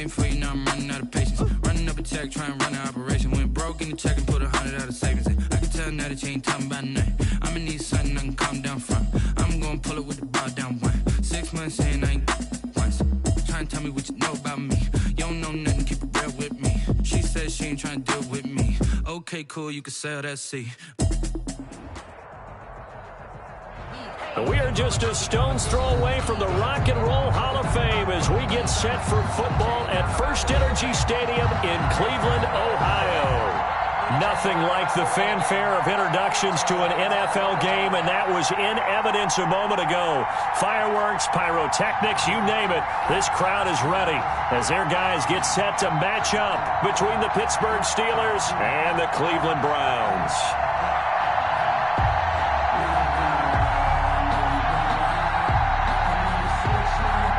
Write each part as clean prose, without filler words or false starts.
waiting for you, now I'm running out of patience. Running up a check, trying to run an operation. Went broke in the check and put 100 out of savings in. I can tell now that you ain't talking about nothing. I'ma need something I can calm down from. I'm gonna pull it with the bar down one. 6 months in, I ain't once. Trying to tell me what you know about me. You don't know nothing, keep it real with me. She said she ain't trying to deal with me. Okay, cool, you can sell that seat. We are just a stone's throw away from the Rock and Roll Hall of Fame as we get set for football at First Energy Stadium in Cleveland, Ohio. Nothing like the fanfare of introductions to an NFL game, and that was in evidence a moment ago. Fireworks, pyrotechnics, you name it. This crowd is ready as their guys get set to match up between the Pittsburgh Steelers and the Cleveland Browns.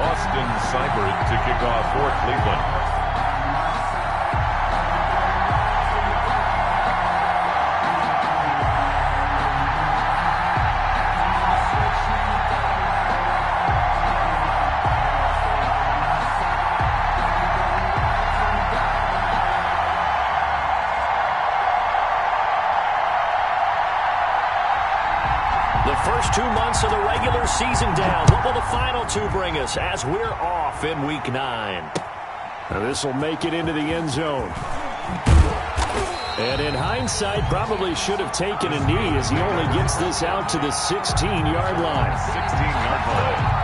Austin Seibert to kick off for Cleveland. The first 2 months of the regular season down. What will the final two bring us as we're off in Week 9? This will make it into the end zone. And in hindsight, probably should have taken a knee as he only gets this out to the 16-yard line. 16-yard line.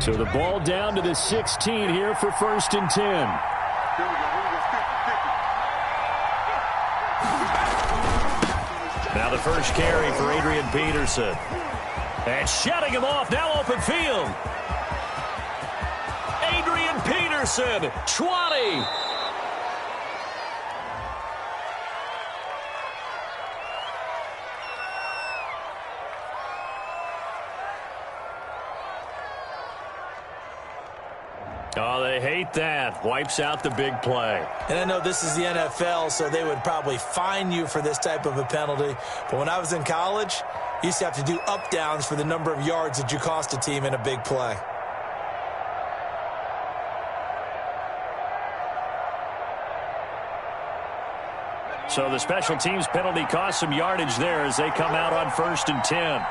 So the ball down to the 16 here for 1st and 10. Now the first carry for Adrian Peterson. And shutting him off, now open field. Adrian Peterson, 20. Oh, they hate that. Wipes out the big play. And I know this is the NFL, so they would probably fine you for this type of a penalty. But when I was in college, you used to have to do up-downs for the number of yards that you cost a team in a big play. So the special teams penalty cost some yardage there as they come out on 1st and 10.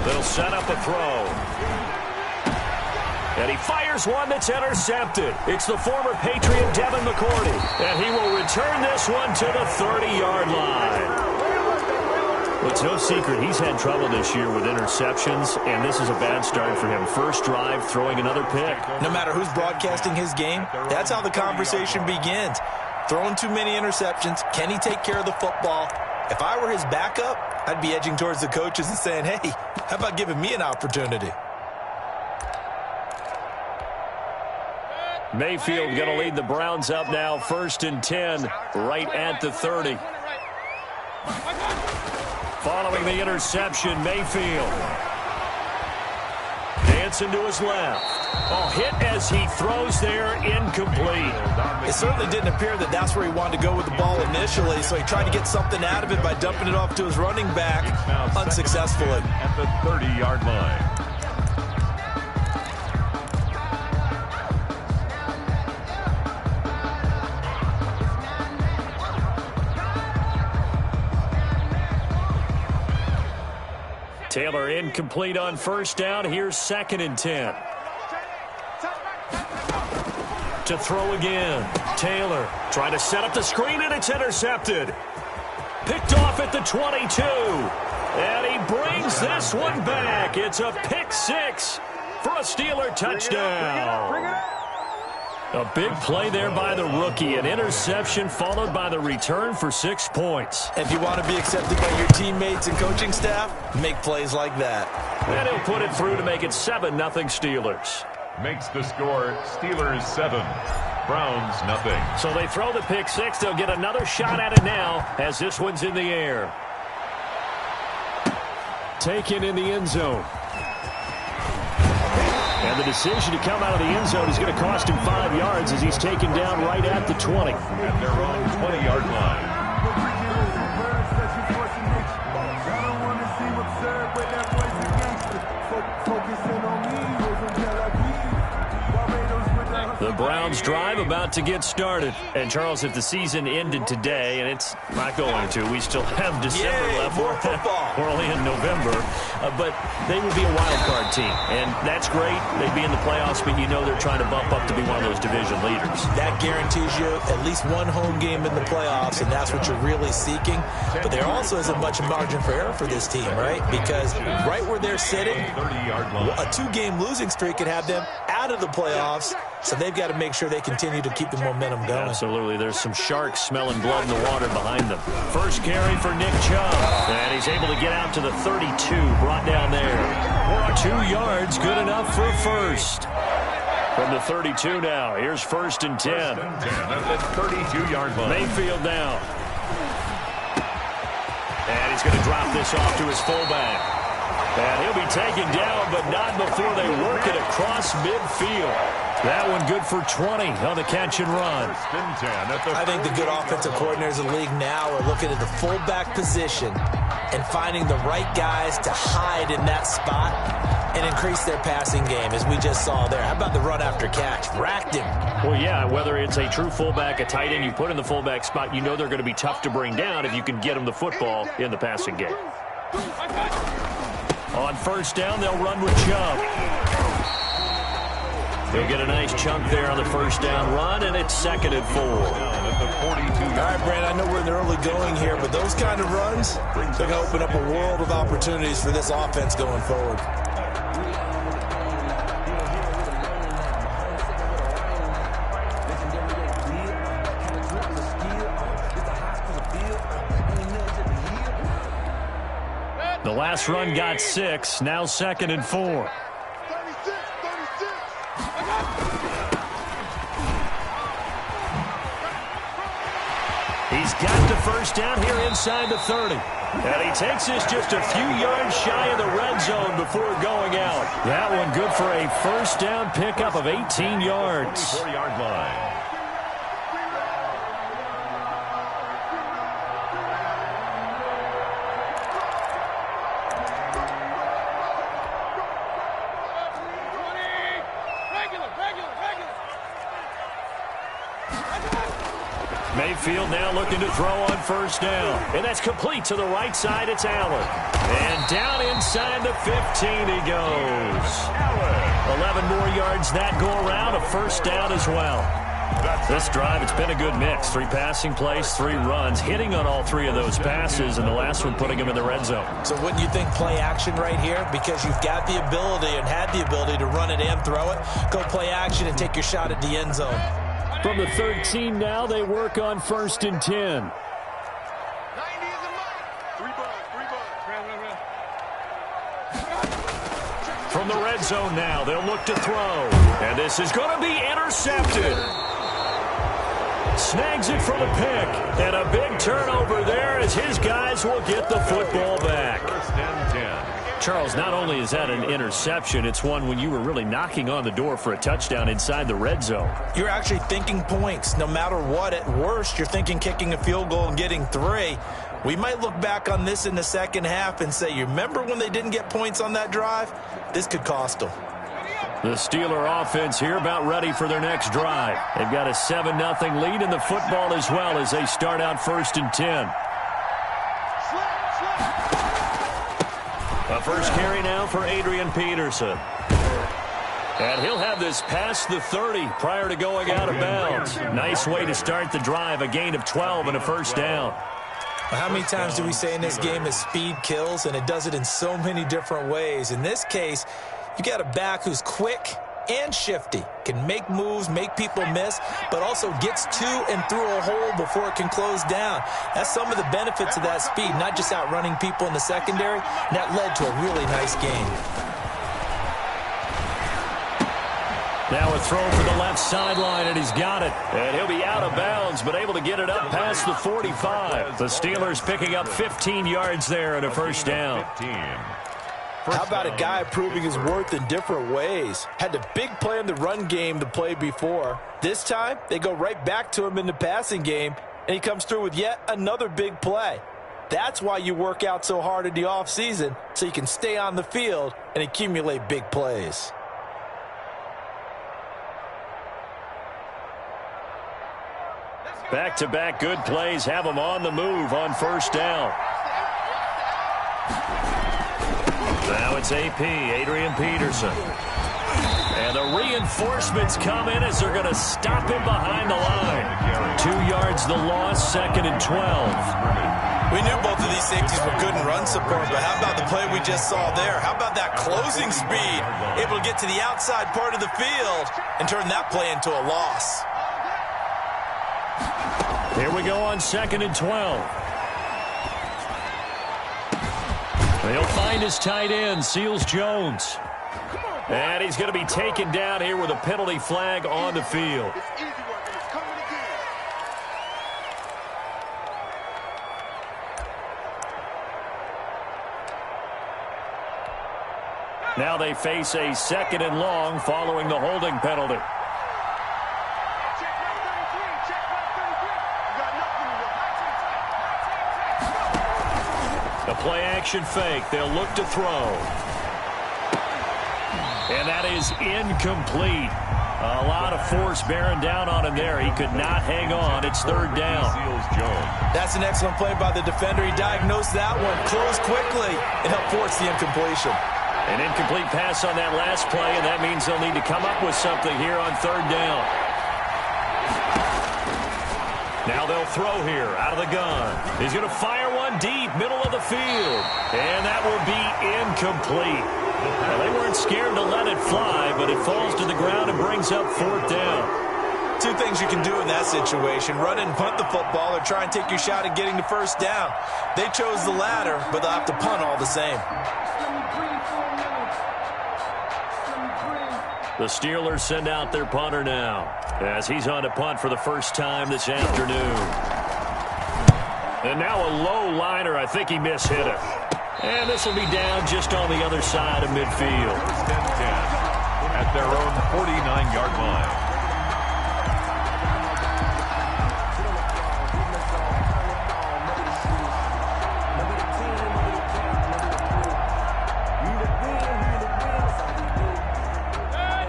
They'll set up a throw. And he fires one that's intercepted. It's the former Patriot Devin McCourty. And he will return this one to the 30-yard line. Well, it's no secret he's had trouble this year with interceptions, and this is a bad start for him. First drive, throwing another pick. No matter who's broadcasting his game, that's how the conversation begins. Throwing too many interceptions. Can he take care of the football? If I were his backup, I'd be edging towards the coaches and saying, hey, how about giving me an opportunity? Mayfield going to lead the Browns up now, 1st and 10, right at the 30. Following the interception, Mayfield. Dancing to his left. Oh, hit as he throws there, incomplete. It certainly didn't appear that that's where he wanted to go with the ball initially, so he tried to get something out of it by dumping it off to his running back unsuccessfully. At the 30-yard line. Taylor incomplete on 1st down. Here's 2nd and 10. To throw again. Taylor trying to set up the screen, and it's intercepted. Picked off at the 22. And he brings this one back. It's a pick 6 for a Steeler touchdown. A big play there by the rookie. An interception followed by the return for 6 points. If you want to be accepted by your teammates and coaching staff, make plays like that. And he'll put it through to make it 7-0 Steelers. Makes the score Steelers 7. Browns, nothing. So they throw the pick six. They'll get another shot at it now as this one's in the air. Taken in the end zone. And the decision to come out of the end zone is going to cost him 5 yards as he's taken down right at the 20. At their own 20-yard line. The Browns drive about to get started. And, Charles, if the season ended today, and it's not going to, we still have December left. More football. We're only in November. But they would be a wild card team. And that's great. They'd be in the playoffs, but you know they're trying to bump up to be one of those division leaders. That guarantees you at least one home game in the playoffs, and that's what you're really seeking. But there also isn't much margin for error for this team, right? Because right where they're sitting, a 2-game losing streak could have them out of the playoffs. So they've got to make sure they continue to keep the momentum going. Absolutely. There's some sharks smelling blood in the water behind them. First carry for Nick Chubb. And he's able to get out to the 32. Brought down there. 2 yards. Good enough for a first. From the 32 now. Here's 1st and 10. At the 32-yard line. Mayfield now. And he's going to drop this off to his fullback. And he'll be taken down, but not before they work it across midfield. That one good for 20 on the catch and run. I think the good offensive coordinators in the league now are looking at the fullback position and finding the right guys to hide in that spot and increase their passing game, as we just saw there. How about the run after catch? Racked him. Well, yeah, whether it's a true fullback, a tight end you put in the fullback spot, you know they're going to be tough to bring down if you can get them the football in the passing game. On first down, they'll run with Chubb. They'll get a nice chunk there on the first down run, and it's 2nd and 4. All right, Brand, I know we're in the early going here, but those kind of runs, they're going to open up a world of opportunities for this offense going forward. The last run got 6, now 2nd and 4. He's got the first down here inside the 30. And he takes this just a few yards shy of the red zone before going out. That one good for a first down pickup of 18 yards. 4-yard line. Mayfield now looking to throw on first down. And that's complete to the right side. It's Allen. And down inside the 15 he goes. 11 more yards that go around. A first down as well. This drive, it's been a good mix. 3 passing plays, 3 runs, hitting on all 3 of those passes, and the last one putting him in the red zone. So wouldn't you think play action right here? Because you've got the ability and had the ability to run it and throw it. Go play action and take your shot at the end zone. From the 13 now, they work on 1st and 10. From the red zone now, they'll look to throw. And this is going to be intercepted. Snags it for the pick. And a big turnover there as his guys will get the football back. 1st and 10. Charles, not only is that an interception, it's one when you were really knocking on the door for a touchdown inside the red zone. You're actually thinking points. No matter what, at worst, you're thinking kicking a field goal and getting 3. We might look back on this in the second half and say, you remember when they didn't get points on that drive? This could cost them. The Steeler offense here about ready for their next drive. They've got a 7-0 lead in the football as well as they start out 1st and 10. A first carry now for Adrian Peterson. And he'll have this past the 30 prior to going out of bounds. Nice way to start the drive, a gain of 12 and a first down. How many times do we say in this game that speed kills, and it does it in so many different ways? In this case, you got a back who's quick and shifty, can make moves, make people miss, but also gets to and through a hole before it can close down. That's some of the benefits of that speed, not just outrunning people in the secondary. And that led to a really nice game. Now a throw for the left sideline, and he's got it. And he'll be out of bounds, but able to get it up past the 45. The Steelers picking up 15 yards there and a first down. How about a guy proving his worth in different ways? Had a big play in the run game the play before. This time, they go right back to him in the passing game, and he comes through with yet another big play. That's why you work out so hard in the offseason, so you can stay on the field and accumulate big plays. Back-to-back good plays have him on the move on first down. Now it's AP, Adrian Peterson. And the reinforcements come in as they're going to stop him behind the line. 2 yards the loss, 2nd and 12. We knew both of these safeties were good in run support, but how about the play we just saw there? How about that closing speed? Able to get to the outside part of the field and turn that play into a loss. Here we go on 2nd and 12. They'll find his tight end, Seals Jones. And he's going to be taken down here with a penalty flag on the field. Now they face a 2nd and long following the holding penalty. The play-action fake. They'll look to throw. And that is incomplete. A lot of force bearing down on him there. He could not hang on. It's 3rd down. That's an excellent play by the defender. He diagnosed that one, closed quickly, and helped force the incompletion. An incomplete pass on that last play, and that means they'll need to come up with something here on 3rd down. Now they'll throw here out of the gun. He's going to fire one deep, middle of the field. And that will be incomplete. Now, they weren't scared to let it fly, but it falls to the ground and brings up 4th down. 2 things you can do in that situation. Run and punt the football or try and take your shot at getting the first down. They chose the latter, but they'll have to punt all the same. The Steelers send out their punter now as he's on to punt for the first time this afternoon. And now a low liner. I think he mishit it. And this will be down just on the other side of midfield. First and 10 at their own 49-yard line.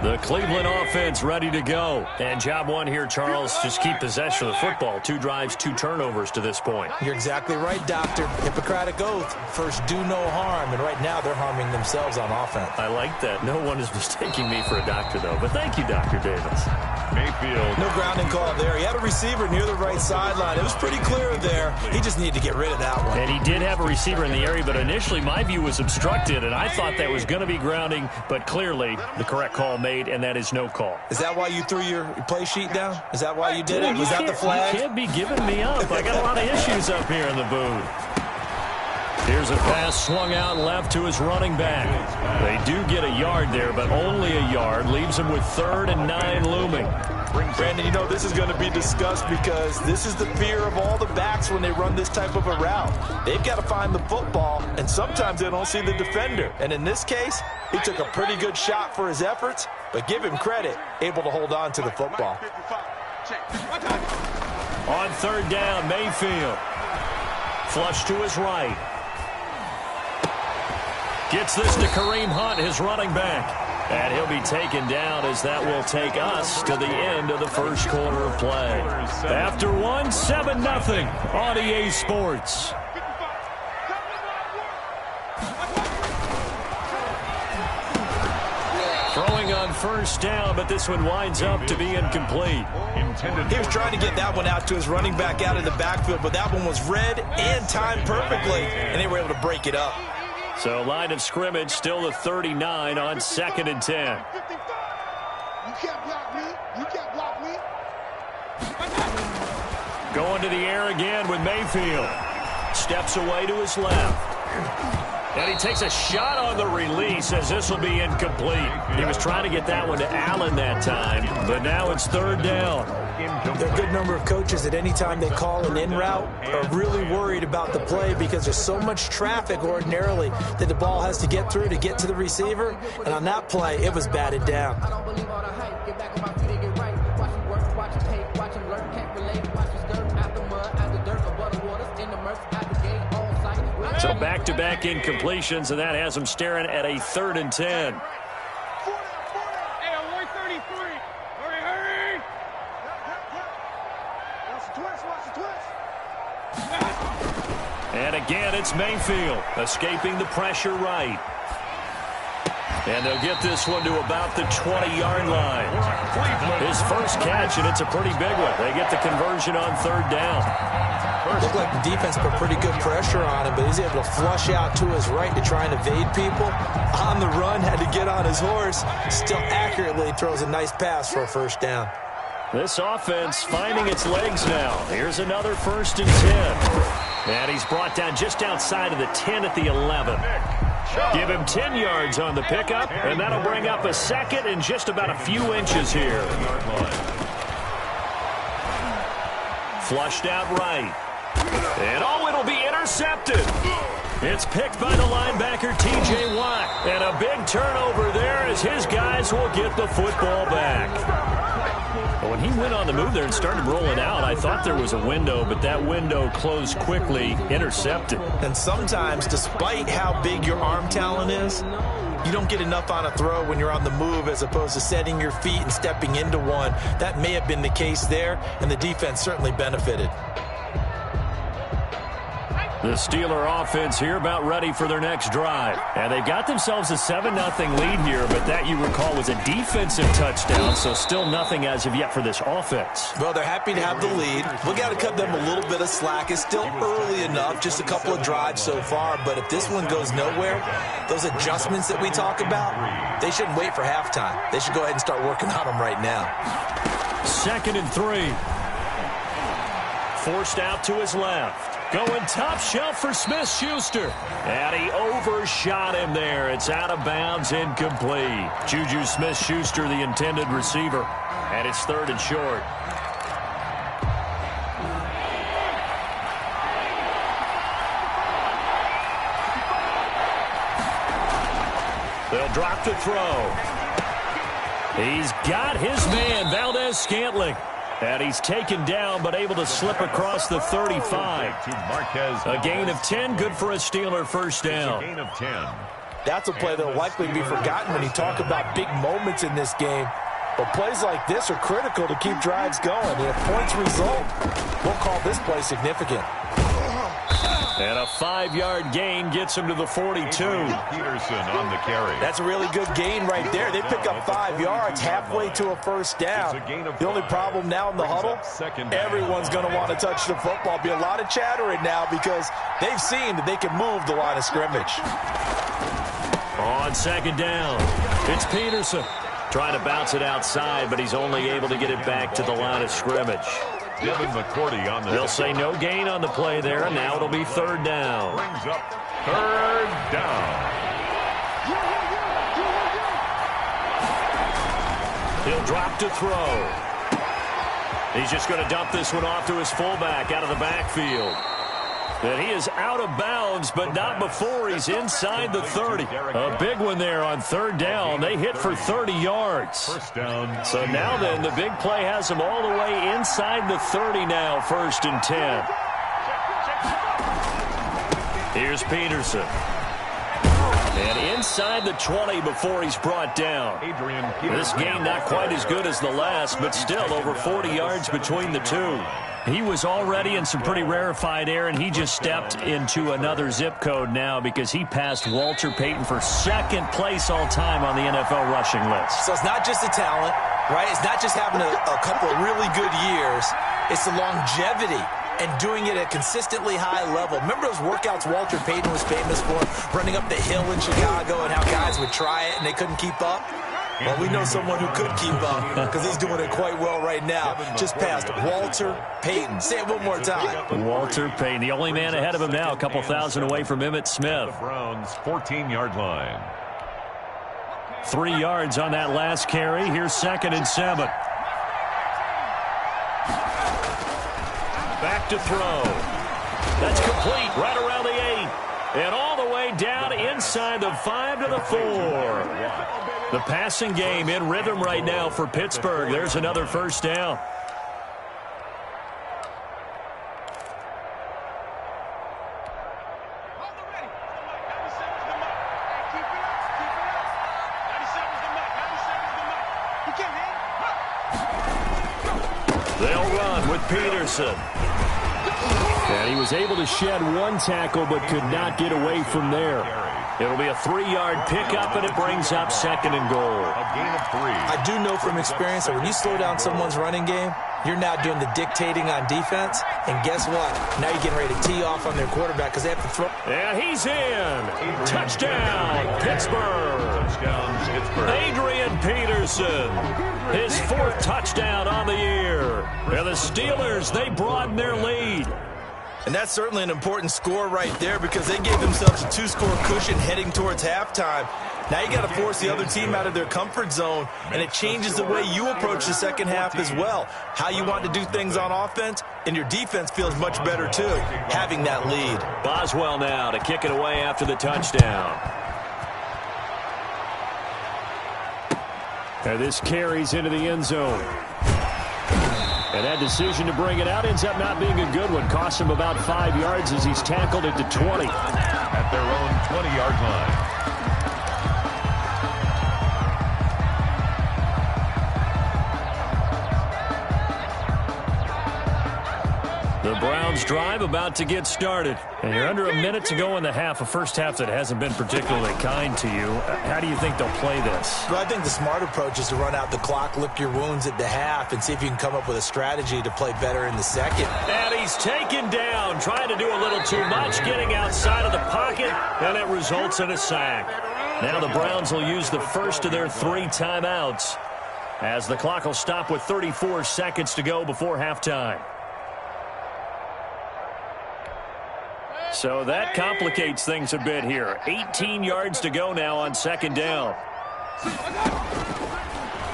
The Cleveland offense ready to go. And job one here, Charles, just keep possession of the football. 2 drives, 2 turnovers to this point. You're exactly right, Doctor. Hippocratic oath. First, do no harm. And right now, they're harming themselves on offense. I like that. No one is mistaking me for a doctor, though. But thank you, Dr. Davis. Mayfield. No grounding call there. He had a receiver near the right sideline. It was pretty clear there. He just needed to get rid of that one. And he did have a receiver in the area, but initially my view was obstructed, and I thought that was going to be grounding, but clearly the correct call made, and that is no call. Is that why you threw your play sheet down? Is that why you did it? Was that the flag? You can't be giving me up. I got a lot of issues up here in the booth. Here's a pass swung out left to his running back. They do get a yard there, but only a yard. Leaves him with 3rd and 9 looming. Brandon, you know this is going to be discussed because this is the fear of all the backs when they run this type of a route. They've got to find the football, and sometimes they don't see the defender. And in this case, he took a pretty good shot for his efforts, but give him credit, able to hold on to the football. On 3rd down, Mayfield. Flush to his right. Gets this to Kareem Hunt, his running back. And he'll be taken down as that will take us to the end of the first quarter of play. After 1, 7-0 on EA Sports. Throwing on first down, but this one winds up to be incomplete. He was trying to get that one out to his running back out of the backfield, but that one was read and timed perfectly, and they were able to break it up. So line of scrimmage still the 39 on 2nd and 10. You can't block me. You can't block me. Going to the air again with Mayfield. Steps away to his left. And he takes a shot on the release as this will be incomplete. He was trying to get that one to Allen that time, but now it's third down. There are a good number of coaches at any time they call an in route are really worried about the play because there's so much traffic ordinarily that the ball has to get through to get to the receiver. And on that play, it was batted down. So back-to-back incompletions, and that has him staring at a 3rd and 10. And again, it's Mayfield escaping the pressure right. And they'll get this one to about the 20-yard line. His first catch, and it's a pretty big one. They get the conversion on 3rd down. Looked like the defense put pretty good pressure on him, but he's able to flush out to his right to try and evade people. On the run, had to get on his horse. Still accurately throws a nice pass for a 1st down. This offense finding its legs now. Here's another 1st and 10. And he's brought down just outside of the 10 at the 11. Give him 10 yards on the pickup, and that'll bring up a 2nd and just about a few inches here. Flushed out right. And it'll be intercepted. It's picked by the linebacker, T.J. Watt. And a big turnover there as his guys will get the football back. But when he went on the move there and started rolling out, I thought there was a window, but that window closed quickly, intercepted. And sometimes, despite how big your arm talent is, you don't get enough on a throw when you're on the move as opposed to setting your feet and stepping into one. That may have been the case there, and the defense certainly benefited. The Steeler offense here about ready for their next drive. And they've got themselves a 7-0 lead here, but that, you recall, was a defensive touchdown, so still nothing as of yet for this offense. Well, they're happy to have the lead. We got to cut them a little bit of slack. It's still early enough, just a couple of drives so far, but if this one goes nowhere, those adjustments that we talk about, they shouldn't wait for halftime. They should go ahead and start working on them right now. 2nd and 3. Forced out to his left. Going top shelf for Smith-Schuster. And he overshot him there. It's out of bounds, incomplete. Juju Smith-Schuster, the intended receiver. And it's 3rd and short. They'll drop to throw. He's got his man, Valdez-Scantling. And he's taken down, but able to slip across the 35. A gain of 10, good for a Steeler 1st down. A gain of 10. That's a play that will likely be forgotten when you talk about big moments in this game. But plays like this are critical to keep drives going. And if points result, we'll call this play significant. And a 5-yard gain gets him to the 42. Peterson on the carry. That's a really good gain right there. They pick up 5 yards halfway to a 1st down. The only problem now in the huddle, everyone's going to want to touch the football. Be a lot of chattering now because they've seen that they can move the line of scrimmage. On 2nd down, it's Peterson. Trying to bounce it outside, but he's only able to get it back to the line of scrimmage. Devin McCourty on the... They'll say no gain on the play there, and now it'll be 3rd down. Brings up 3rd down. He'll drop to throw. He's just going to dump this one off to his fullback out of the backfield. And he is out of bounds, but not before he's inside the 30. A big one there on 3rd down. They hit for 30 yards. 1st down. So now then, the big play has him all the way inside the 30 now, 1st and 10. Here's Peterson. And inside the 20 before he's brought down. This game not quite as good as the last, but still over 40 yards between the two. He was already in some pretty rarefied air, and he just stepped into another zip code now because he passed Walter Payton for 2nd place all-time on the NFL rushing list. So it's not just the talent, right? It's not just having a couple of really good years. It's the longevity and doing it at a consistently high level. Remember those workouts Walter Payton was famous for, running up the hill in Chicago and how guys would try it and they couldn't keep up? Well, we know someone who could keep up because he's doing it quite well right now. Just past Walter Payton. Say it one more time. Walter Payton, the only man ahead of him now, a couple thousand away from Emmitt Smith. The Browns' 14-yard line. 3 yards on that last carry. Here's 2nd and 7. Back to throw. That's complete right around the 8. And all the way down inside the 5 to the 4. The passing game in rhythm right now for Pittsburgh. There's another first down. They'll run with Peterson. And he was able to shed one tackle but could not get away from there. It'll be a 3-yard pickup, and it brings up 2nd and goal. A gain of 3. I do know from experience that when you slow down someone's running game, you're now doing the dictating on defense. And guess what? Now you're getting ready to tee off on their quarterback because they have to throw. And he's in. Touchdown, Pittsburgh. Touchdown, Pittsburgh. Adrian Peterson, his 4th touchdown on the year. And the Steelers, they broaden their lead. And that's certainly an important score right there because they gave themselves a 2-score cushion heading towards halftime. Now you got to force the other team out of their comfort zone, and it changes the way you approach the second half as well. How you want to do things on offense, and your defense feels much better too, having that lead. Boswell now to kick it away after the touchdown. And this carries into the end zone. And that decision to bring it out ends up not being a good one. Costs him about 5 yards as he's tackled it to 20. At their own 20-yard line. The Browns drive about to get started. And you're under a minute to go in the half, a first half that hasn't been particularly kind to you. How do you think they'll play this? Well, I think the smart approach is to run out the clock, lick your wounds at the half, and see if you can come up with a strategy to play better in the second. And he's taken down, trying to do a little too much, getting outside of the pocket, and it results in a sack. Now the Browns will use the first of their 3 timeouts as the clock will stop with 34 seconds to go before halftime. So that complicates things a bit here. 18 yards to go now on 2nd down.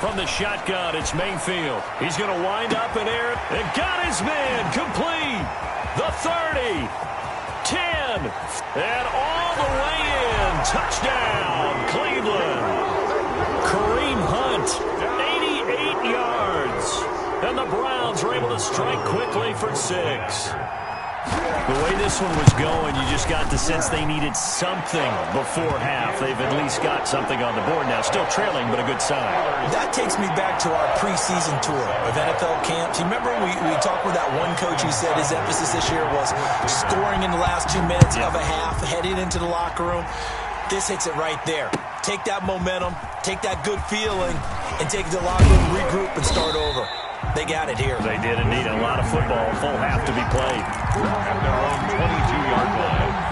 From the shotgun, it's Mayfield. He's going to wind up in air and got his man complete. The 30, 10, and all the way in. Touchdown, Cleveland. Kareem Hunt, 88 yards. And the Browns are able to strike quickly for 6. The way this one was going, you just got the sense they needed something before half. They've at least got something on the board now. Still trailing, but a good sign. That takes me back to our preseason tour of NFL camps. You remember we talked with that one coach who said his emphasis this year was scoring in the last 2 minutes of a half, heading into the locker room. This hits it right there. Take that momentum, take that good feeling, and take it to the locker room, regroup, and start over. They got it here. They did indeed. A lot of football, full half to be played. At their own 22-yard line.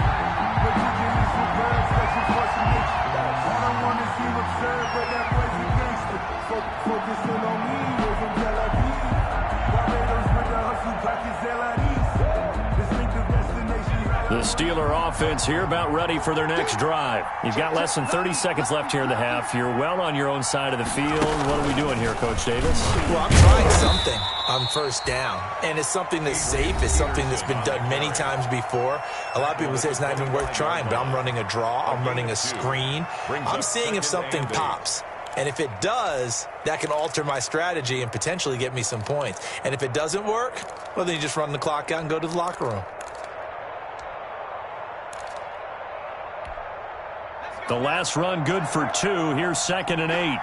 The Steeler offense here about ready for their next drive. You've got less than 30 seconds left here in the half. You're well on your own side of the field. What are we doing here, Coach Davis? Well, I'm trying something on first down. And it's something that's safe. It's something that's been done many times before. A lot of people say it's not even worth trying, but I'm running a draw. I'm running a screen. I'm seeing if something pops. And if it does, that can alter my strategy and potentially get me some points. And if it doesn't work, well, then you just run the clock out and go to the locker room. The last run good for 2. Here's 2nd and 8.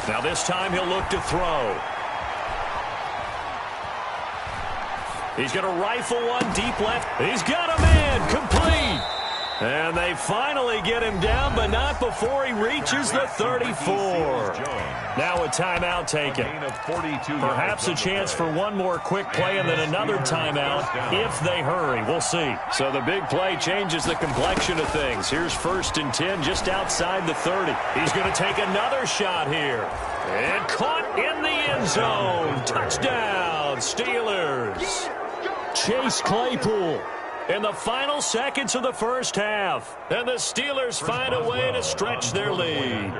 Now this time he'll look to throw. He's going to rifle one deep left. He's got a man complete. And they finally get him down, but not before he reaches the 34. Now a timeout taken. Perhaps a chance for one more quick play and then another timeout if they hurry. We'll see. So the big play changes the complexion of things. Here's 1st and 10 just outside the 30. He's going to take another shot here. And caught in the end zone. Touchdown, Steelers. Chase Claypool in the final seconds of the first half. And the Steelers find a way to stretch their lead.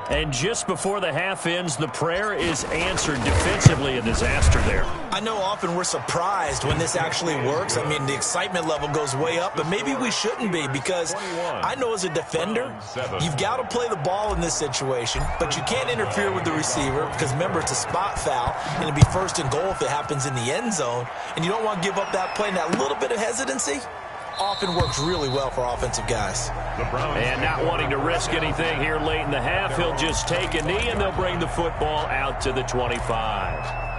And just before the half ends, the prayer is answered. Defensively, a disaster there. I know often we're surprised when this actually works. I mean, the excitement level goes way up, but maybe we shouldn't be, because I know as a defender, you've got to play the ball in this situation, but you can't interfere with the receiver because, remember, it's a spot foul, and it'd be 1st and goal if it happens in the end zone, and you don't want to give up that play, and that little bit of hesitancy often works really well for offensive guys. And not wanting to risk anything here late in the half, he'll just take a knee and they'll bring the football out to the 25.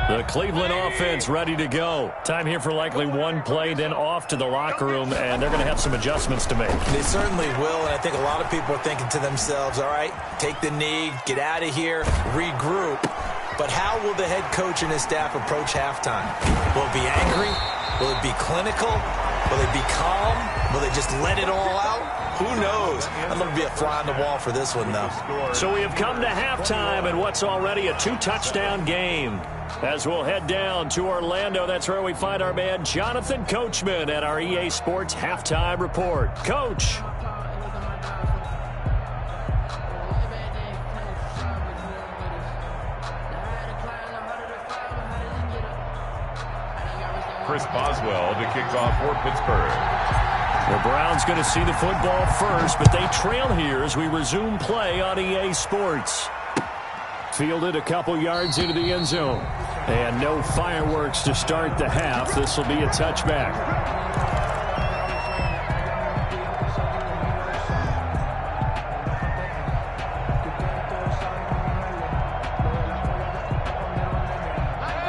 The Cleveland offense ready to go. Time here for likely one play, then off to the locker room, and they're going to have some adjustments to make. They certainly will, and I think a lot of people are thinking to themselves, all right, take the knee, get out of here, regroup. But how will the head coach and his staff approach halftime? Will it be angry? Will it be clinical? Will it be calm? Will they just let it all out? Who knows? I'd love to be a fly on the wall for this one, though. So we have come to halftime in what's already a 2-touchdown game. As we'll head down to Orlando, that's where we find our man Jonathan Coachman at our EA Sports Halftime Report. Coach. Chris Boswell to kick off for Pittsburgh. The Browns going to see the football first, but they trail here as we resume play on EA Sports. Fielded a couple yards into the end zone. And no fireworks to start the half. This will be a touchback.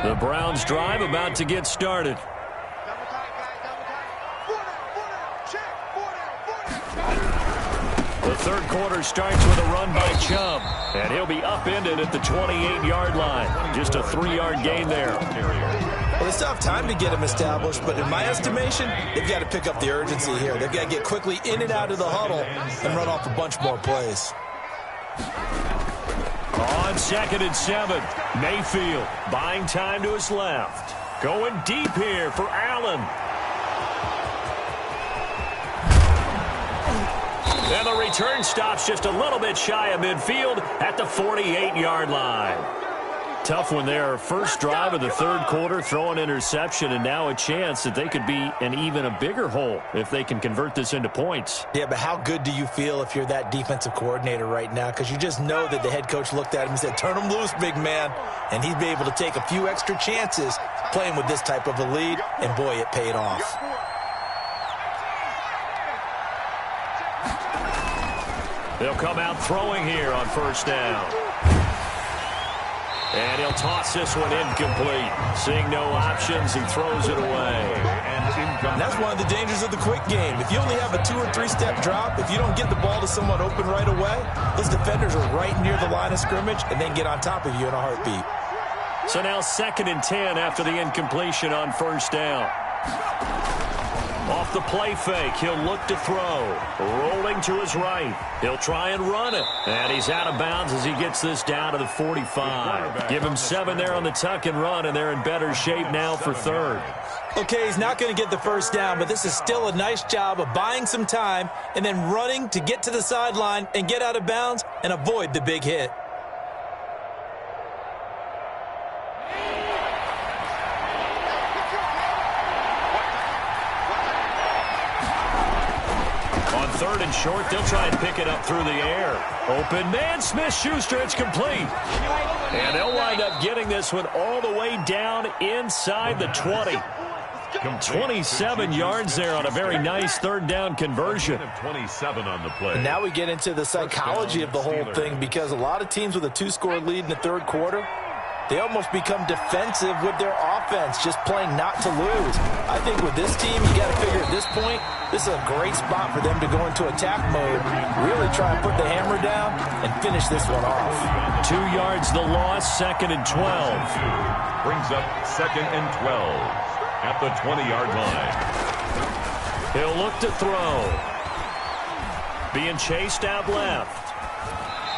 The Browns drive about to get started. The third quarter starts with a run by Chubb, and he'll be upended at the 28-yard line. Just a 3-yard gain there. Well, they still have time to get him established, but in my estimation, they've got to pick up the urgency here. They've got to get quickly in and out of the huddle and run off a bunch more plays. On 2nd and 7, Mayfield buying time to his left. Going deep here for Allen. And the return stops just a little bit shy of midfield at the 48-yard line. Tough one there. First drive of the third quarter, throw an interception, and now a chance that they could be in even a bigger hole if they can convert this into points. Yeah, but how good do you feel if you're that defensive coordinator right now? Because you just know that the head coach looked at him and said, turn him loose, big man. And he'd be able to take a few extra chances playing with this type of a lead, and boy, it paid off. They'll come out throwing here on first down. And he'll toss this one incomplete. Seeing no options, he throws it away. And that's one of the dangers of the quick game. If you only have a 2- or 3-step drop, if you don't get the ball to someone open right away, those defenders are right near the line of scrimmage and then get on top of you in a heartbeat. So now 2nd and 10 after the incompletion on first down. Off the play fake, he'll look to throw. Rolling to his right. He'll try and run it. And he's out of bounds as he gets this down to the 45. Give him 7 there on the tuck and run, and they're in better shape now for third. Okay, he's not going to get the first down, but this is still a nice job of buying some time and then running to get to the sideline and get out of bounds and avoid the big hit. On 3rd and short, they'll try and pick it up through the air. Open man, Smith-Schuster, it's complete. And they'll wind up getting this one all the way down inside the 20. 27 yards there on a very nice third down conversion. 27 on the play. And now we get into the psychology of the whole thing, because a lot of teams with a 2-score lead in the third quarter, they almost become defensive with their offense, just playing not to lose. I think with this team, you got to figure at this point, this is a great spot for them to go into attack mode, really try and put the hammer down and finish this one off. 2 yards the loss, 2nd and 12. Brings up 2nd and 12 at the 20-yard line. He'll look to throw. Being chased out left.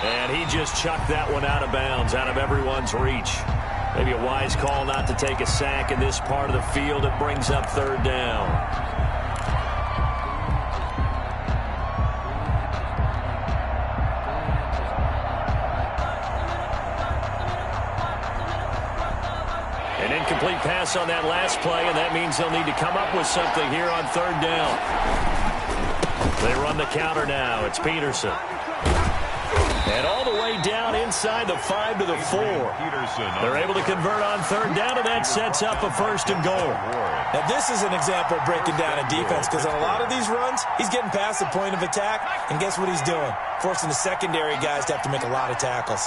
And he just chucked that one out of bounds, out of everyone's reach. Maybe a wise call not to take a sack in this part of the field. It brings up third down. An incomplete pass on that last play, and that means they'll need to come up with something here on third down. They run the counter now. It's Peterson. And all the way down inside the 5 to the 4. They're able to convert on third down, and that sets up a 1st and goal. Now, this is an example of breaking down a defense, because on a lot of these runs, he's getting past the point of attack, and guess what he's doing? Forcing the secondary guys to have to make a lot of tackles.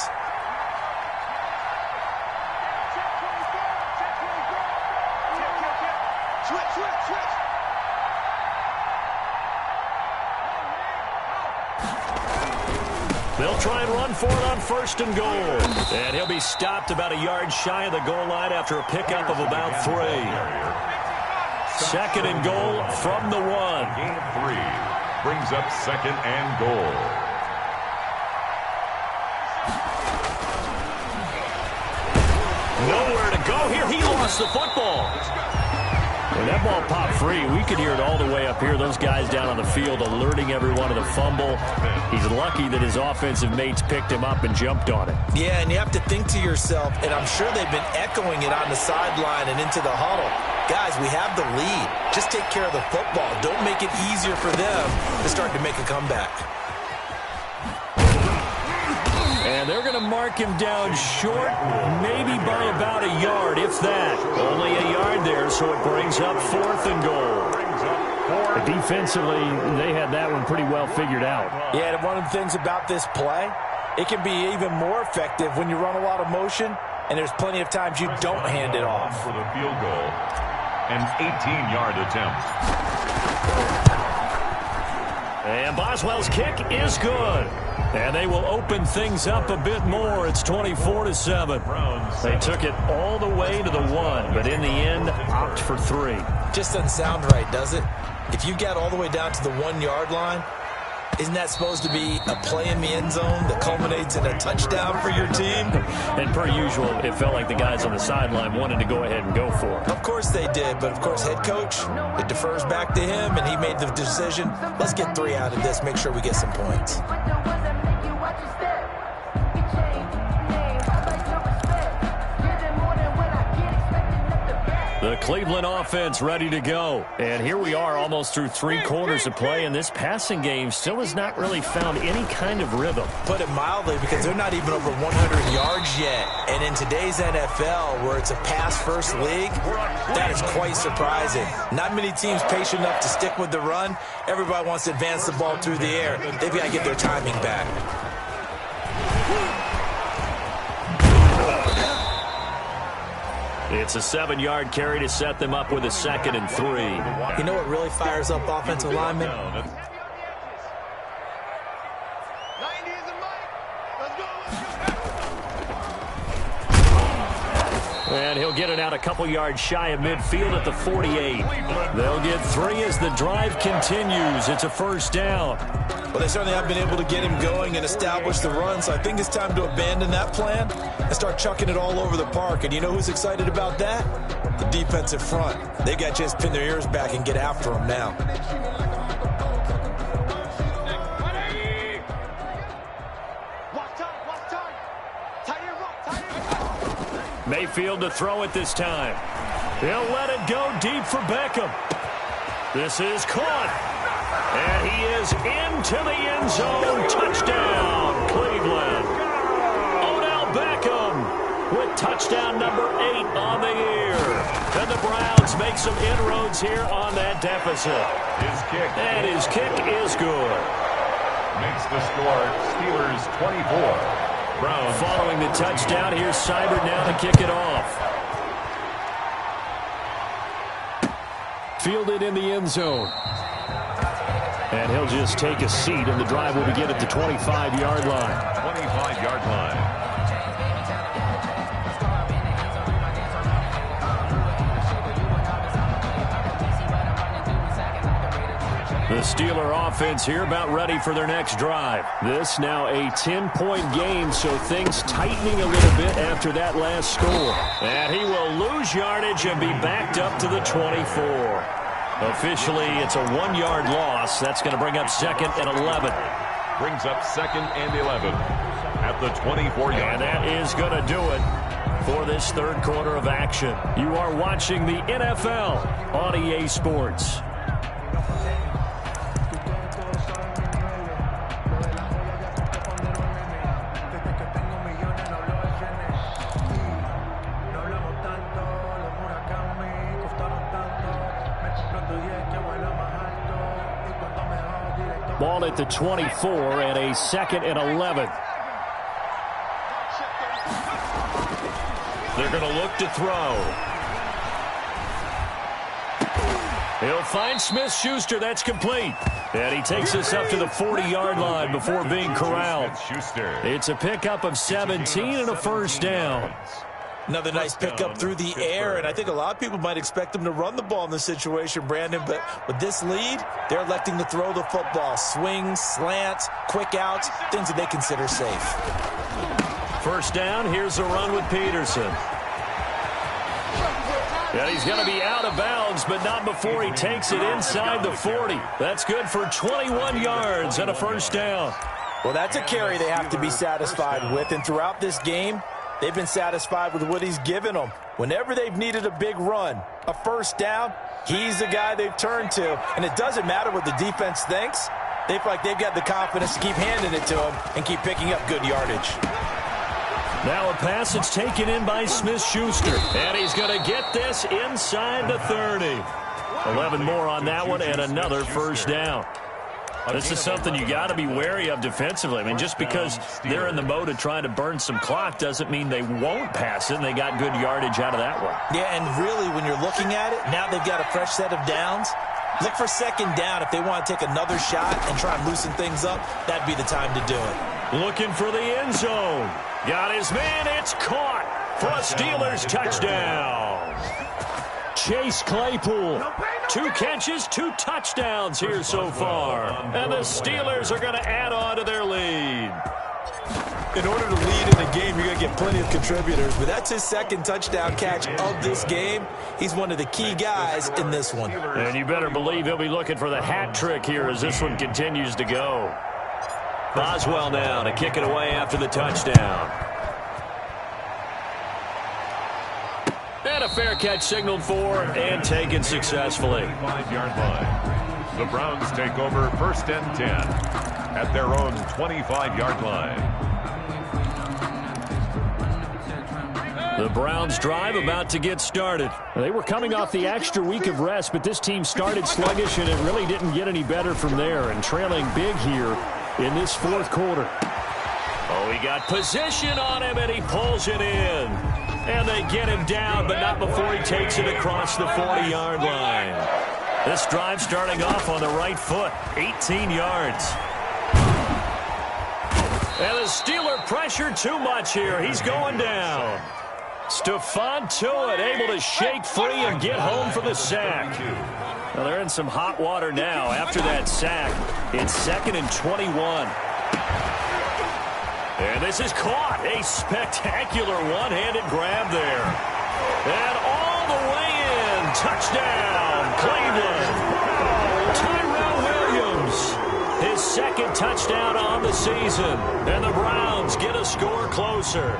They'll try and run for it on 1st and goal. And he'll be stopped about a yard shy of the goal line after a pickup of about 3. 2nd and goal from the 1. Gain of 3. Brings up 2nd and goal. Nowhere to go here. He lost the football. When that ball popped free, we could hear it all the way up here. Those guys down on the field alerting everyone of the fumble. He's lucky that his offensive mates picked him up and jumped on it. Yeah, and you have to think to yourself, and I'm sure they've been echoing it on the sideline and into the huddle. Guys, we have the lead. Just take care of the football. Don't make it easier for them to start to make a comeback. And they're going to mark him down short, maybe by about a yard, if that. Only a yard there, so it brings up 4th and goal. Defensively, they had that one pretty well figured out. Yeah, and one of the things about this play, it can be even more effective when you run a lot of motion, and there's plenty of times you don't hand it off. For the field goal, an 18-yard attempt. And Boswell's kick is good. And they will open things up a bit more. It's 24-7. They took it all the way to the 1, but in the end, opt for 3. Just doesn't sound right, does it? If you get all the way down to the 1-yard line, isn't that supposed to be a play in the end zone that culminates in a touchdown for your team? And per usual, it felt like the guys on the sideline wanted to go ahead and go for it. Of course they did, but of course head coach, it defers back to him, and he made the decision, let's get 3 out of this, make sure we get some points. The Cleveland offense ready to go. And here we are almost through 3 quarters of play, and this passing game still has not really found any kind of rhythm. Put it mildly, because they're not even over 100 yards yet. And in today's NFL, where it's a pass-first league, that is quite surprising. Not many teams patient enough to stick with the run. Everybody wants to advance the ball through the air. They've got to get their timing back. It's a 7-yard carry to set them up with a 2nd and 3. You know what really fires up offensive linemen? And he'll get it out a couple yards shy of midfield at the 48. They'll get 3 as the drive continues. It's a 1st down. Well, they certainly have been able to get him going and establish the run, so I think it's time to abandon that plan and start chucking it all over the park. And you know who's excited about that? The defensive front. They got a chance to pin their ears back and get after him now. Mayfield to throw it this time. He'll let it go deep for Beckham. This is caught. And he is into the end zone. Touchdown, Cleveland. Odell Beckham number 8 on the year. And the Browns make some inroads here on that deficit. And his kick is good. Makes the score Steelers 24. Browns. Following the touchdown, here's Seibert now to kick it off. Fielded in the end zone. And he'll just take a seat, and the drive will begin at the 25-yard line. 25-yard line. The Steeler offense here about ready for their next drive. This now a 10-point game, so things tightening a little bit after that last score. And he will lose yardage and be backed up to the 24. Officially, it's a 1-yard loss. That's going to bring up 2nd and 11. Brings up 2nd and 11 at the 24-yard line. And that is going to do it for this third quarter of action. You are watching the NFL on EA Sports. Ball at the 24 and a 2nd and 11. They're going to look to throw. He'll find Smith-Schuster. That's complete. And he takes us up to the 40-yard line before being corralled. It's a pickup of 17 and a first down. Another nice pickup through the air, and I think a lot of people might expect them to run the ball in this situation, Brandon, but with this lead, they're electing to throw the football. Swings, slants, quick outs, things that they consider safe. First down, here's a run with Peterson. And he's going to be out of bounds, but not before he takes it inside the 40. That's good for 21 yards and a first down. Well, that's a carry they have to be satisfied with, and throughout this game, they've been satisfied with what he's given them. Whenever they've needed a big run, a first down, he's the guy they've turned to. And it doesn't matter what the defense thinks. They feel like they've got the confidence to keep handing it to him and keep picking up good yardage. Now a pass that's taken in by Smith-Schuster. And he's going to get this inside the 30. 11 more on that one and another first down. This is something you got to be wary of defensively. I mean, just because they're in the mode of trying to burn some clock doesn't mean they won't pass it, and they got good yardage out of that one. Yeah, and really, when you're looking at it, now they've got a fresh set of downs. Look for second down if they want to take another shot and try and loosen things up. That'd be the time to do it. Looking for the end zone. Got his man. It's caught for a Steelers touchdown. Chase Claypool. 2 catches, 2 touchdowns here so far. And the Steelers are going to add on to their lead. In order to lead in a game, you're going to get plenty of contributors. But that's his 2nd touchdown catch of this game. He's one of the key guys in this one. And you better believe he'll be looking for the hat trick here as this one continues to go. Boswell now to kick it away after the touchdown. And a fair catch signaled for and taken successfully. 5-yard line. The Browns take over 1st and 10 at their own 25-yard line. The Browns drive about to get started. They were coming off the extra week of rest, but this team started sluggish, and it really didn't get any better from there, and trailing big here in this 4th quarter. Oh, he got position on him, and he pulls it in. And they get him down, but not before he takes it across the 40-yard line. This drive starting off on the right foot, 18 yards. And the Steeler pressure too much here. He's going down. Stephon Tuitt able to shake free and get home for the sack. Well, they're in some hot water now after that sack. It's 2nd and 21. And this is caught. A spectacular one-handed grab there. And all the way in. Touchdown, Cleveland. Tyrell Williams. His 2nd touchdown on the season. And the Browns get a score closer.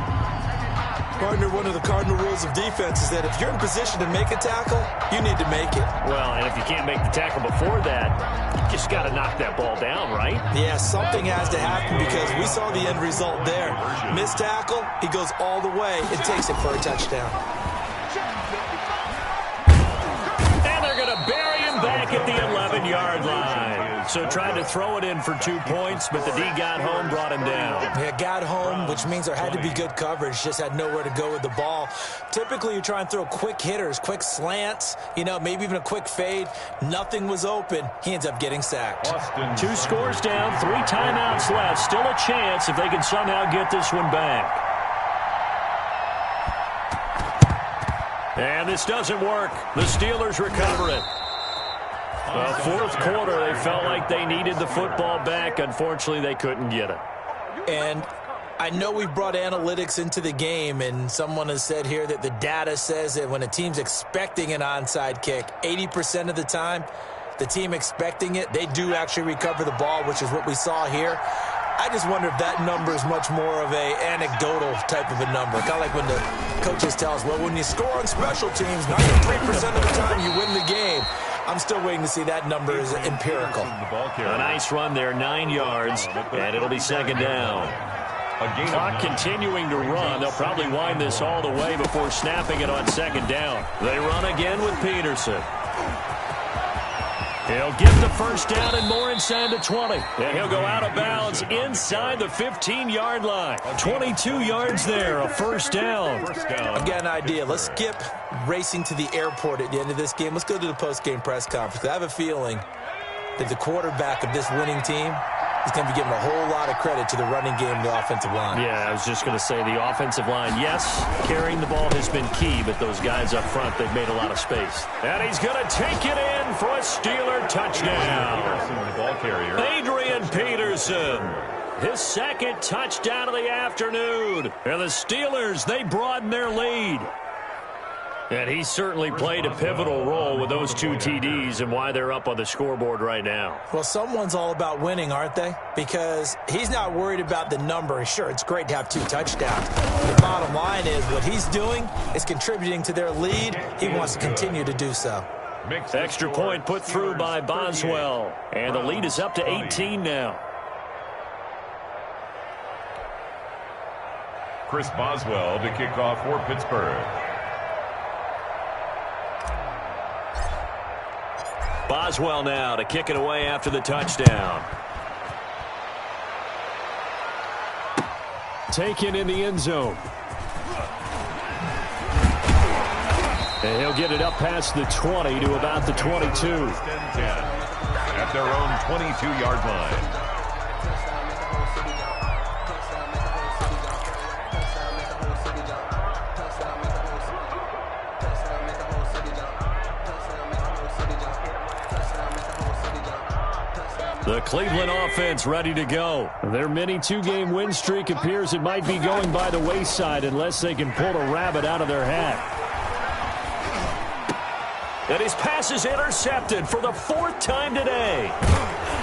Partner, one of the cardinal rules of defense is that if you're in position to make a tackle, you need to make it. Well, and if you can't make the tackle before that, you just got to knock that ball down, right? Yeah, something has to happen because we saw the end result there. Missed tackle, he goes all the way. It takes it for a touchdown. And they're going to bury him back at the 11-yard line. So tried to throw it in for 2 points, but the D got home, brought him down. Yeah, got home, which means there had to be good coverage. Just had nowhere to go with the ball. Typically, you try and throw quick hitters, quick slants, maybe even a quick fade. Nothing was open. He ends up getting sacked. 2 scores down, 3 timeouts left. Still a chance if they can somehow get this one back. And this doesn't work. The Steelers recover it. Well, fourth quarter, they felt like they needed the football back. Unfortunately, they couldn't get it. And I know we brought analytics into the game, and someone has said here that the data says that when a team's expecting an onside kick, 80% of the time, the team expecting it, they do actually recover the ball, which is what we saw here. I just wonder if that number is much more of a anecdotal type of a number. Kind of like when the coaches tell us, well, when you score on special teams, 93% of the time you win the game. I'm still waiting to see that number is empirical. A nice run there, 9 yards, and it'll be second down. Clock continuing to run. They'll probably wind this all the way before snapping it on second down. They run again with Peterson. He'll get the first down and more inside the 20. And he'll go out of bounds inside the 15-yard line. 22 yards there, a first down. I've got an idea. Let's skip racing to the airport at the end of this game. Let's go to the post-game press conference. I have a feeling that the quarterback of this winning team is going to be given a whole lot of credit to the running game and the offensive line. Yeah, I was just going to say the offensive line, yes, carrying the ball has been key, but those guys up front, they've made a lot of space. And he's going to take it in for a Steeler touchdown. Adrian Peterson, his second touchdown of the afternoon. And the Steelers, they broaden their lead. And he certainly played a pivotal role with those 2 TDs and why they're up on the scoreboard right now. Well, someone's all about winning, aren't they? Because he's not worried about the number. Sure, it's great to have 2 touchdowns. The bottom line is what he's doing is contributing to their lead. He wants to continue to do so. Extra point put through by Boswell. And the lead is up to 18 now. Chris Boswell to kick off for Pittsburgh. Boswell now to kick it away after the touchdown. Taken in the end zone. And he'll get it up past the 20 to about the 22. At their own 22-yard line. The Cleveland offense ready to go. Their mini 2-game win streak appears it might be going by the wayside unless they can pull a rabbit out of their hat. And his pass is intercepted for the 4th time today.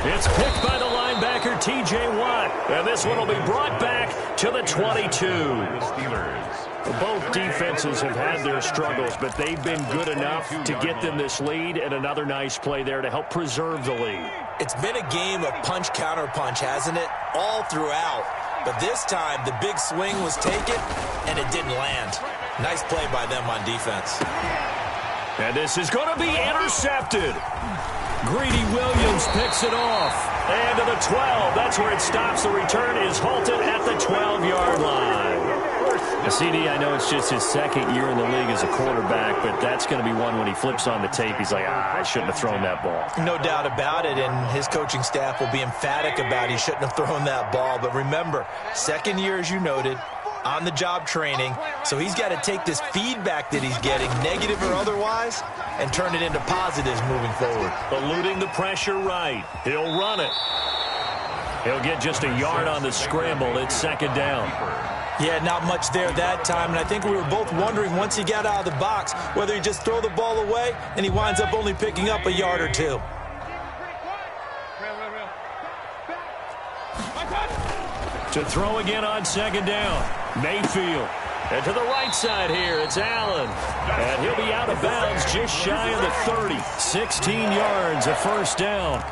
It's picked by the linebacker T.J. Watt. And this one will be brought back to the 22. The Steelers. Both defenses have had their struggles, but they've been good enough to get them this lead, and another nice play there to help preserve the lead. It's been a game of punch-counter-punch, hasn't it? All throughout. But this time, the big swing was taken, and it didn't land. Nice play by them on defense. And this is going to be intercepted. Greedy Williams picks it off. And to the 12. That's where it stops. The return is halted at the 12-yard line. CD, I know it's just his 2nd year in the league as a quarterback, but that's going to be one when he flips on the tape, he's like, I shouldn't have thrown that ball. No doubt about it, and his coaching staff will be emphatic about he shouldn't have thrown that ball. But remember, 2nd year, as you noted, on-the-job training, so he's got to take this feedback that he's getting, negative or otherwise, and turn it into positives moving forward. Eluding the pressure right. He'll run it. He'll get just a yard on the scramble. It's 2nd down. Yeah, not much there that time, and I think we were both wondering once he got out of the box whether he just throw the ball away and he winds up only picking up a yard or 2. To throw again on 2nd down. Mayfield And to the right side here, it's Allen. And he'll be out of bounds just shy of the 30. 16 yards, a first down.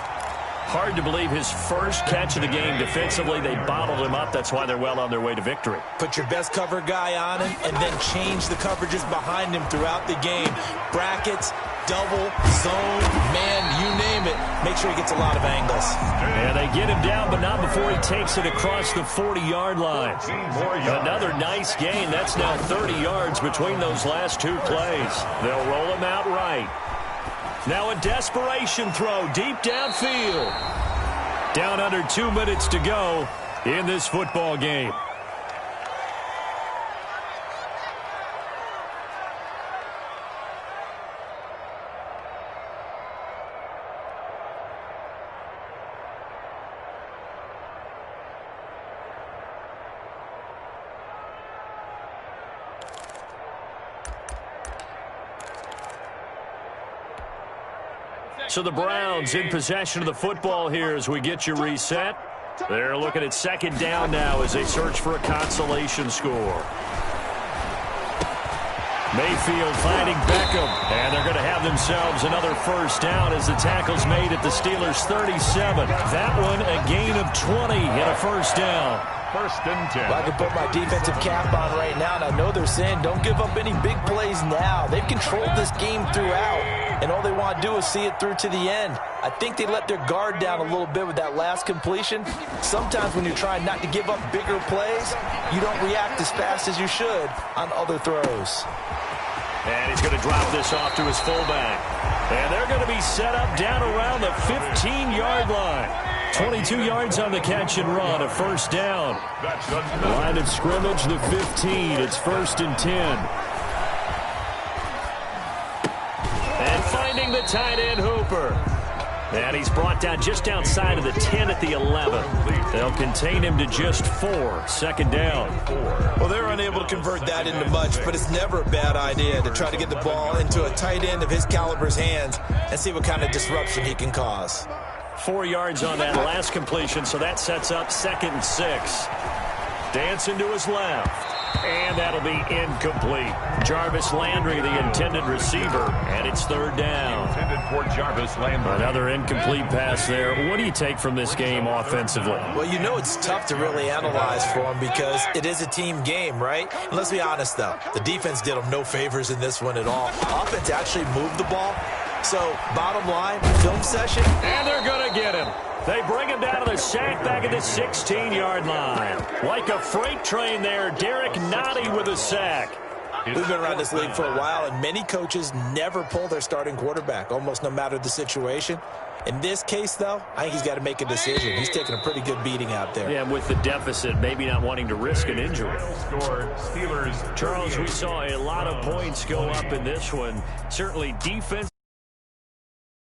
Hard to believe his first catch of the game defensively. They bottled him up. That's why they're well on their way to victory. Put your best cover guy on him and then change the coverages behind him throughout the game. Brackets, double, zone, man, you name it. Make sure he gets a lot of angles. And they get him down, but not before he takes it across the 40-yard line. Another nice gain. That's now 30 yards between those last two plays. They'll roll him out right. Now a desperation throw deep downfield. Down under 2 minutes to go in this football game. So the Browns in possession of the football here as we get you reset. They're looking at second down now as they search for a consolation score. Mayfield finding Beckham, and they're going to have themselves another first down as the tackle's made at the Steelers' 37. That one a gain of 20 and a first down. First and 10. Well, I can put my defensive cap on right now, and I know they're saying don't give up any big plays now. They've controlled this game throughout, and all they want to do is see it through to the end. I think they let their guard down a little bit with that last completion. Sometimes when you're trying not to give up bigger plays, you don't react as fast as you should on other throws. And he's going to drop this off to his fullback. And they're going to be set up down around the 15-yard line. 22 yards on the catch and run, a first down. Line of scrimmage, the 15. It's first and 10. And finding the tight end, Hooper. And he's brought down just outside of the 10 at the 11. They'll contain him to just 4. Second down. Well, they're unable to convert that into much, but it's never a bad idea to try to get the ball into a tight end of his caliber's hands and see what kind of disruption he can cause. 4 yards on that last completion, so that sets up second and 6. Dancing to his left. And that'll be incomplete. Jarvis Landry, the intended receiver, and it's third down. Intended for Jarvis Landry. Another incomplete pass there. What do you take from this game offensively? Well, you know it's tough to really analyze for him because it is a team game, right? And let's be honest, though. The defense did him no favors in this one at all. Offense actually moved the ball. So, bottom line, film session. And they're going to get him. They bring him down to the sack back at the 16-yard line. Like a freight train there, Derek Nottie with a sack. We've been around this league for a while, and many coaches never pull their starting quarterback, almost no matter the situation. In this case, though, I think he's got to make a decision. He's taking a pretty good beating out there. Yeah, with the deficit, maybe not wanting to risk an injury. Score, Steelers. Charles, we saw a lot of points go up in this one. Certainly defense.